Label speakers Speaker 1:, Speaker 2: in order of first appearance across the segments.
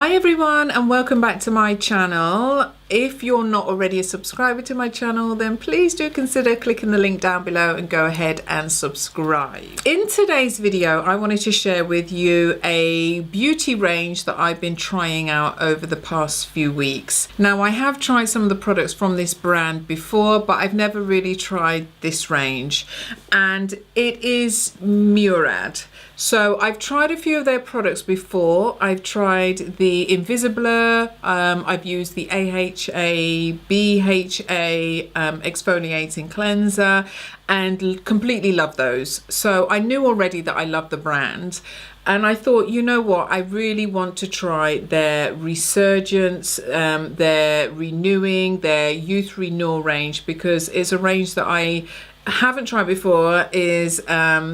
Speaker 1: Hi everyone, and welcome back to my channel. If you're not already a subscriber to my channel, then please do consider clicking the link down below and go ahead and subscribe. In today's video, I wanted to share with you a beauty range that I've been trying out over the past few weeks. Now, I have tried some of the products from this brand before, but I've never really tried this range, and it is Murad. So I've tried a few of their products before. I've tried the Invisibler, I've used the AHA, BHA exfoliating cleanser, and completely love those. So I knew already that I love the brand. And I thought, you know what, I really want to try their Resurgence, their Renewing, their Youth Renewal range, because it's a range that I haven't tried before, is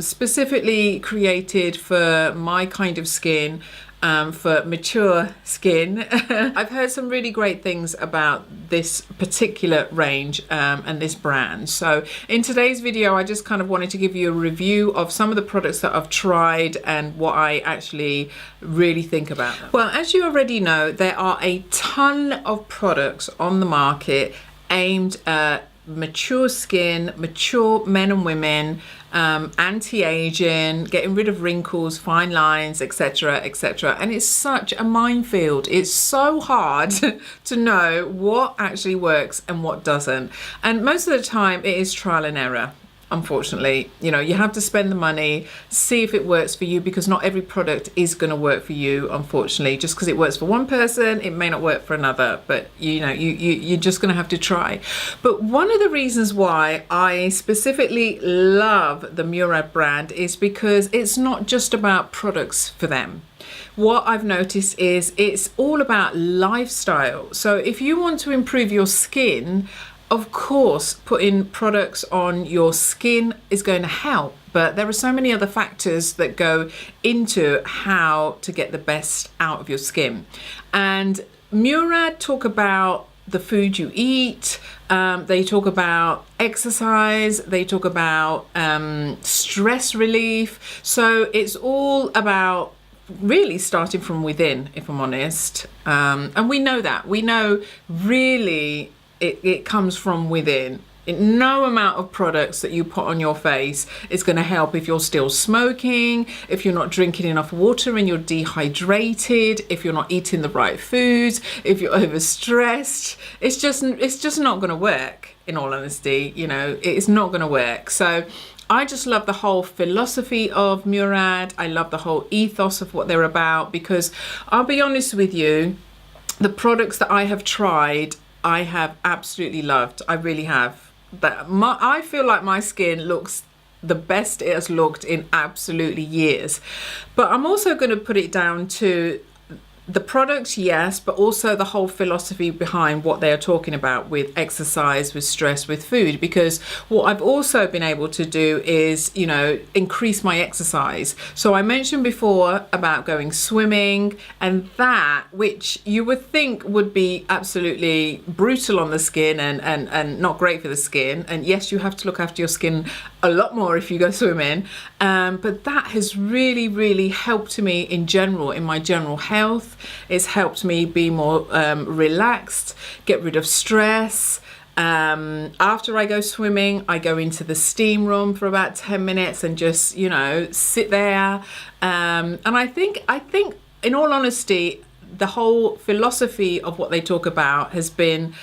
Speaker 1: specifically created for my kind of skin, for mature skin. I've heard some really great things about this particular range and this brand. So in today's video, I just kind of wanted to give you a review of some of the products that I've tried and what I actually really think about them. Well, as you already know, there are a ton of products on the market aimed at mature skin, mature men and women, anti-aging, getting rid of wrinkles, fine lines, etc., etc. And it's such a minefield. It's so hard to know what actually works and what doesn't. And most of the time it is trial and error. Unfortunately, you know, you have to spend the money, see if it works for you, because not every product is going to work for you. Unfortunately, just because it works for one person, it may not work for another, but you know, you're just going to have to try. But one of the reasons why I specifically love the Murad brand is because it's not just about products for them. What I've noticed is it's all about lifestyle. So if you want to improve your skin, of course, putting products on your skin is going to help, but there are so many other factors that go into how to get the best out of your skin. And Murad talk about the food you eat, they talk about exercise, they talk about stress relief. So it's all about really starting from within, if I'm honest. And we know that. We know really it comes from within. No amount of products that you put on your face is going to help if you're still smoking, if you're not drinking enough water and you're dehydrated, if you're not eating the right foods, if you're overstressed. It's just not going to work, in all honesty. You know, it's not going to work. So I just love the whole philosophy of Murad. I love the whole ethos of what they're about, because I'll be honest with you, the products that I have tried, I have absolutely loved. I really have. But I feel like my skin looks the best it has looked in absolutely years. But I'm also going to put it down to the products, yes, but also the whole philosophy behind what they are talking about with exercise, with stress, with food. Because what I've also been able to do is, you know, increase my exercise. So I mentioned before about going swimming, and that, which you would think would be absolutely brutal on the skin and not great for the skin. And yes, you have to look after your skin a lot more if you go swimming. But that has really, really helped me in general, in my general health. It's helped me be more relaxed, get rid of stress. After I go swimming, I go into the steam room for about 10 minutes and just, you know, sit there. And I think, in all honesty, the whole philosophy of what they talk about has been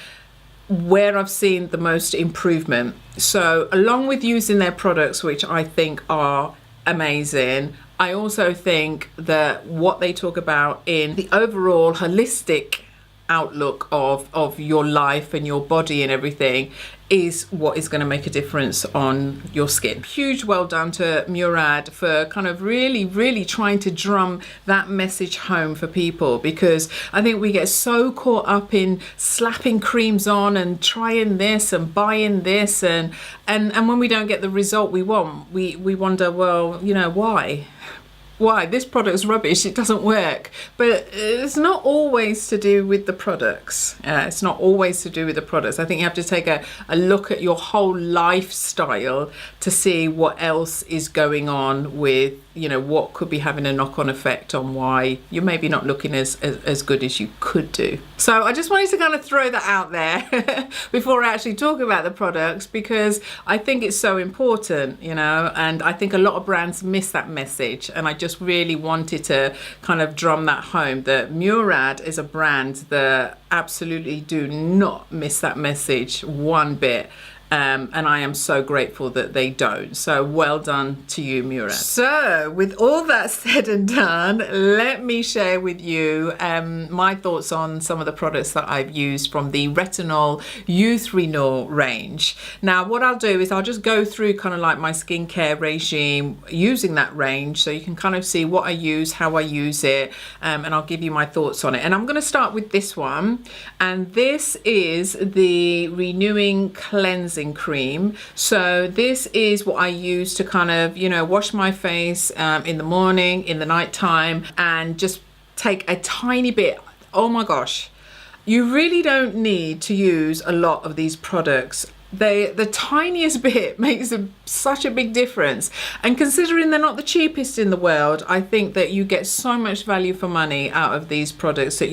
Speaker 1: where I've seen the most improvement. So along with using their products, which I think are amazing, I also think that what they talk about in the overall holistic outlook of your life and your body and everything is what is going to make a difference on your skin. Huge well done to Murad for kind of really trying to drum that message home for people, because I think we get so caught up in slapping creams on and trying this and buying this, and when we don't get the result we want, we wonder, well, you know, why? why this product's rubbish, it doesn't work. But it's not always to do with the products. It's not always to do with the products. I think you have to take a look at your whole lifestyle to see what else is going on with, you know, what could be having a knock-on effect on why you're maybe not looking as good as you could do. So I just wanted to kind of throw that out there before I actually talk about the products, because I think it's so important, you know, and I think a lot of brands miss that message, and I just really wanted to kind of drum that home, that Murad is a brand that absolutely do not miss that message one bit. And I am so grateful that they don't. So well done to you, Murad. So with all that said and done, let me share with you my thoughts on some of the products that I've used from the Retinol Youth Renewal range. Now, what I'll do is I'll just go through kind of like my skincare regime using that range, so you can kind of see what I use, how I use it, and I'll give you my thoughts on it. And I'm going to start with this one, and this is the Renewing Cleansing cream. So this is what I use to kind of, you know, wash my face in the morning, in the night time, and just take a tiny bit. Oh my gosh, you really don't need to use a lot of these products. The tiniest bit makes such a big difference, and considering they're not the cheapest in the world, I think that you get so much value for money out of these products that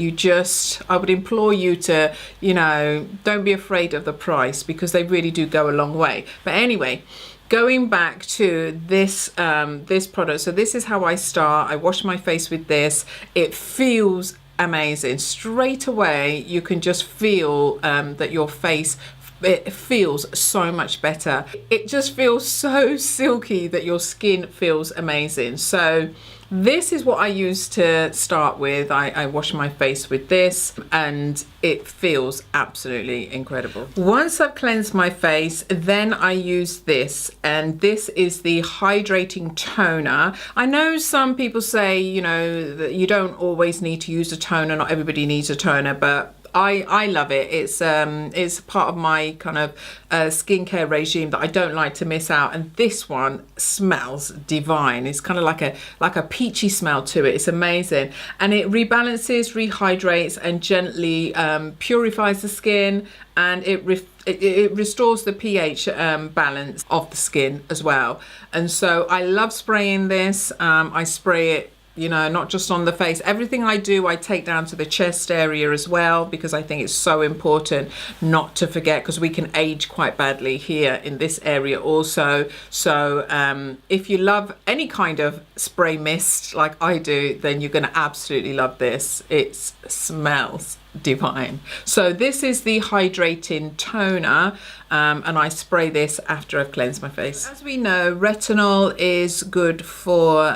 Speaker 1: I would implore you to, you know, don't be afraid of the price, because they really do go a long way. But anyway, going back to this this product, so this is how I start. I wash my face with this. It feels amazing straight away. You can just feel that your face, it feels so much better. It just feels so silky that your skin feels amazing. So this is what I use to start with. I wash my face with this, and it feels absolutely incredible. Once I've cleansed my face, then I use this, and this is the hydrating toner. I know some people say, you know, that you don't always need to use a toner, not everybody needs a toner, but I love it. It's part of my kind of skincare regime that I don't like to miss out. And this one smells divine. It's kind of like a peachy smell to it. It's amazing, and it rebalances, rehydrates, and gently purifies the skin, and it restores the pH balance of the skin as well. And so I love spraying this. I spray it, you know, not just on the face. Everything I do, I take down to the chest area as well, because I think it's so important not to forget, because we can age quite badly here in this area also. So if you love any kind of spray mist like I do, then you're going to absolutely love this. It smells divine. So this is the hydrating toner, and I spray this after I've cleansed my face. As we know, retinol is good for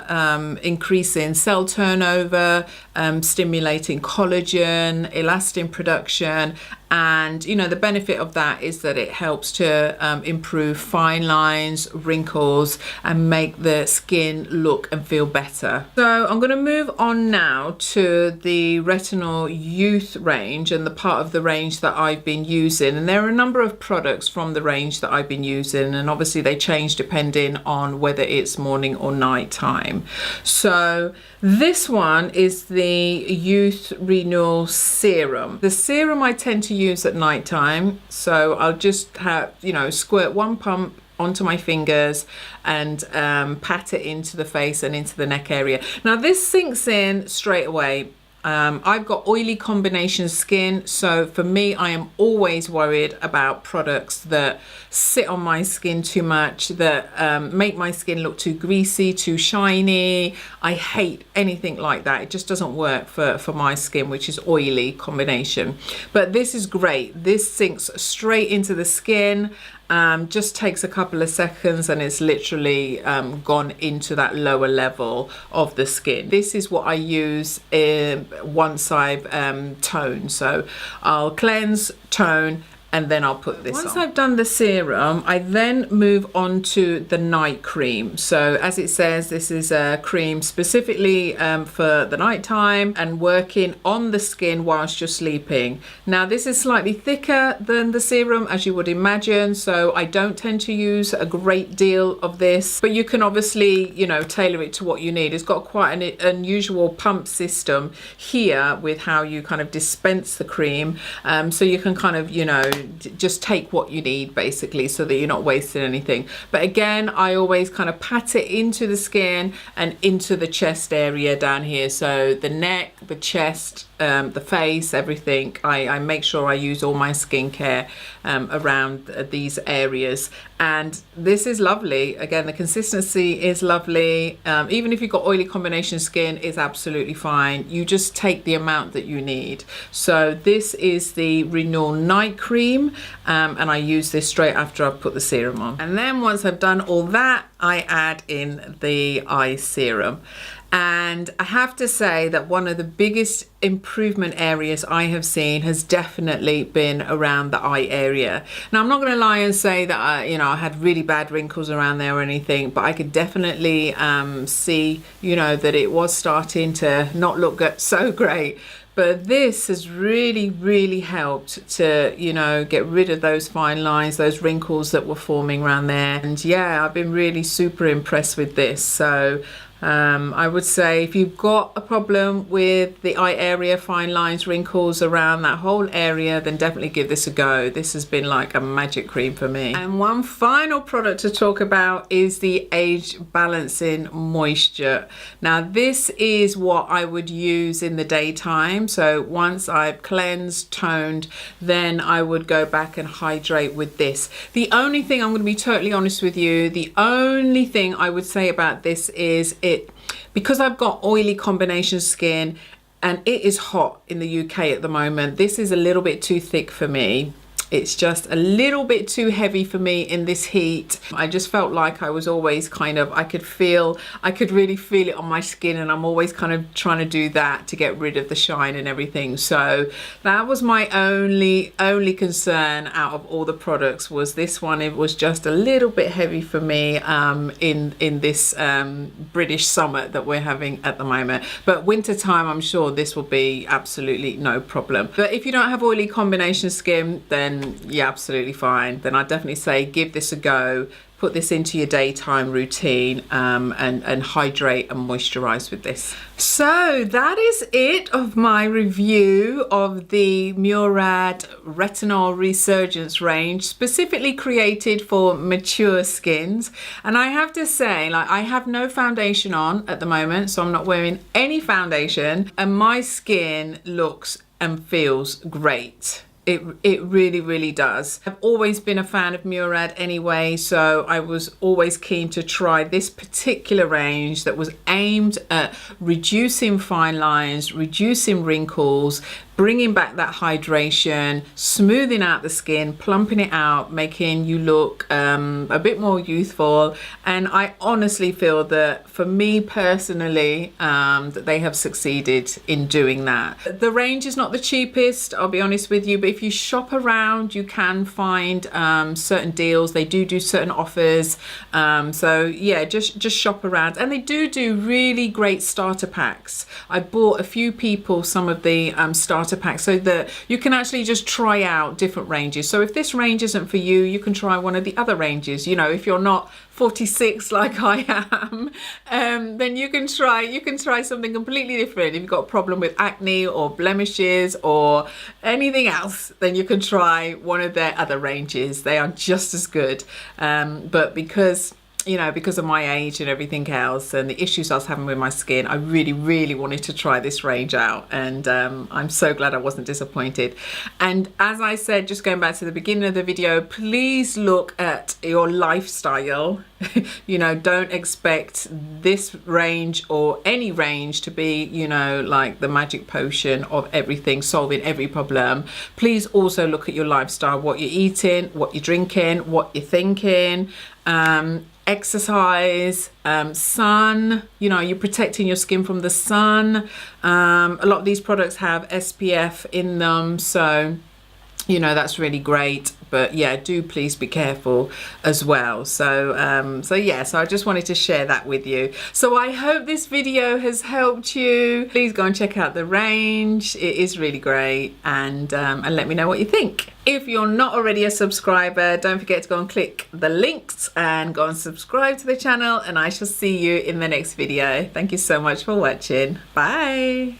Speaker 1: increasing cell turnover, stimulating collagen, elastin production, and you know, the benefit of that is that it helps to improve fine lines, wrinkles, and make the skin look and feel better. So I'm going to move on now to the Retinol Youth range, and the part of the range that I've been using. And there are a number of products from the range that I've been using, and obviously they change depending on whether it's morning or night time. So this one is the Youth Renewal Serum. The serum I tend to use at night time, so I'll just have, you know, squirt one pump onto my fingers and pat it into the face and into the neck area. Now this sinks in straight away. I've got oily combination skin, so for me, I am always worried about products that sit on my skin too much, that make my skin look too greasy, too shiny. I hate anything like that. It just doesn't work for my skin, which is oily combination. But this is great. This sinks straight into the skin. Just takes a couple of seconds, and it's literally gone into that lower level of the skin. This is what I use once I've toned. So I'll cleanse, tone, and then I'll put this on. Once I've done the serum, I then move on to the night cream. So as it says, this is a cream specifically for the night time and working on the skin whilst you're sleeping. Now this is slightly thicker than the serum, as you would imagine, so I don't tend to use a great deal of this, but you can obviously, you know, tailor it to what you need. It's got quite an unusual pump system here with how you kind of dispense the cream, so you can kind of, you know, just take what you need basically, so that you're not wasting anything. But again, I always kind of pat it into the skin and into the chest area down here, so the neck, the chest, the face, everything. I make sure I use all my skincare around these areas, and this is lovely. Again, the consistency is lovely. Even if you've got oily combination skin, it's absolutely fine. You just take the amount that you need. So this is the Retinol night cream, and I use this straight after I've put the serum on. And then once I've done all that, I add in the eye serum. And I have to say that one of the biggest improvement areas I have seen has definitely been around the eye area. Now, I'm not going to lie and say that I had really bad wrinkles around there or anything, but I could definitely see, you know, that it was starting to not look so great. But this has really, really helped to, you know, get rid of those fine lines, those wrinkles that were forming around there. And yeah, I've been really super impressed with this. So I would say if you've got a problem with the eye area, fine lines, wrinkles around that whole area, then definitely give this a go. This has been like a magic cream for me. And one final product to talk about is the Age Balancing Moisture. Now this is what I would use in the daytime. So once I've cleansed, toned, then I would go back and hydrate with this. The only thing, I'm going to be totally honest with you, the only thing I would say about this is because I've got oily combination skin and it is hot in the UK at the moment, this is a little bit too thick for me. It's just a little bit too heavy for me in this heat. I just felt like I was always kind of, I could really feel it on my skin, and I'm always kind of trying to do that to get rid of the shine and everything. So that was my only concern out of all the products, was this one. It was just a little bit heavy for me in this British summer that we're having at the moment. But winter time, I'm sure this will be absolutely no problem. But if you don't have oily combination skin, then yeah, absolutely fine. Then I'd definitely say give this a go. Put this into your daytime routine and hydrate and moisturize with this. So that is it of my review of the Murad Retinol Resurgence range, specifically created for mature skins. And I have to say, like, I have no foundation on at the moment, so I'm not wearing any foundation, and my skin looks and feels great. It really, really does. I've always been a fan of Murad anyway, so I was always keen to try this particular range that was aimed at reducing fine lines, reducing wrinkles, bringing back that hydration, smoothing out the skin, plumping it out, making you look a bit more youthful. And I honestly feel that for me personally, that they have succeeded in doing that. The range is not the cheapest, I'll be honest with you, but if you shop around, you can find certain deals. They do certain offers. So yeah, just shop around. And they do really great starter packs. I bought a few people some of the starter packs so that you can actually just try out different ranges. So if this range isn't for you, you can try one of the other ranges. You know, if you're not 46 like I am, then you can try something completely different. If you've got a problem with acne or blemishes or anything else, then you can try one of their other ranges. They are just as good, but because of my age and everything else and the issues I was having with my skin, I really wanted to try this range out, and I'm so glad I wasn't disappointed. And as I said, just going back to the beginning of the video, please look at your lifestyle. Don't expect this range or any range to be, like the magic potion of everything, solving every problem. Please also look at your lifestyle, what you're eating, what you're drinking, what you're thinking, exercise, sun, you're protecting your skin from the sun. A lot of these products have SPF in them, so you know, that's really great. But yeah, do please be careful as well. So yeah, so I just wanted to share that with you. So I hope this video has helped you. Please go and check out the range. It is really great, and let me know what you think. If you're not already a subscriber, don't forget to go and click the links and go and subscribe to the channel, and I shall see you in the next video. Thank you so much for watching. Bye.